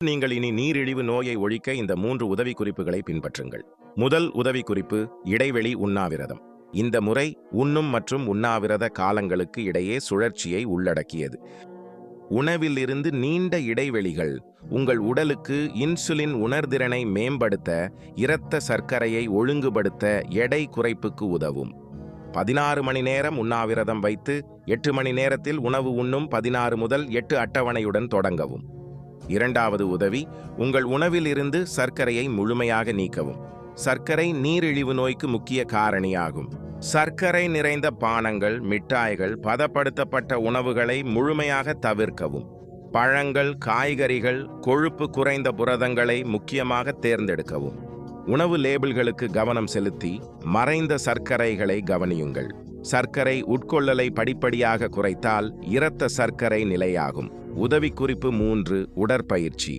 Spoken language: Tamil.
நீங்கள் இனி நீரிழிவு நோயை ஒழிக்க இந்த 3 உதவிக்குறிப்புகளை பின்பற்றுங்கள். முதல் உதவிக்குறிப்பு: இடைவெளி உண்ணாவிரதம். இந்த முறை உண்ணும் மற்றும் உண்ணாவிரத காலங்களுக்கு இடையே சுழற்சியை உள்ளடக்கியது. உணவில் இருந்து நீண்ட இடைவெளிகள் உங்கள் உடலுக்கு இன்சுலின் உணர்திறனை மேம்படுத்த, இரத்த சர்க்கரையை ஒழுங்குபடுத்த, எடை குறைப்புக்கு உதவும். 16 மணி நேரம் உண்ணாவிரதம் வைத்து 8 மணி நேரத்தில் உணவு உண்ணும் 16 முதல் 8 அட்டவணையுடன் தொடங்கவும். இரண்டாவது உதவி: உங்கள் உணவில் இருந்து சர்க்கரையை முழுமையாக நீக்கவும். சர்க்கரை நீரிழிவு நோய்க்கு முக்கிய காரணியாகும். சர்க்கரை நிறைந்த பானங்கள், மிட்டாய்கள், பதப்படுத்தப்பட்ட உணவுகளை முழுமையாக தவிர்க்கவும். பழங்கள், காய்கறிகள், கொழுப்பு குறைந்த புரதங்களை முக்கியமாக தேர்ந்தெடுக்கவும். உணவு லேபிள்களுக்கு கவனம் செலுத்தி மறைந்த சர்க்கரைகளை கவனியுங்கள். சர்க்கரை உட்கொள்ளலை படிப்படியாக குறைத்தால் இரத்த சர்க்கரை நிலையாகும். உதவிக்குறிப்பு 3: உடற்பயிற்சி.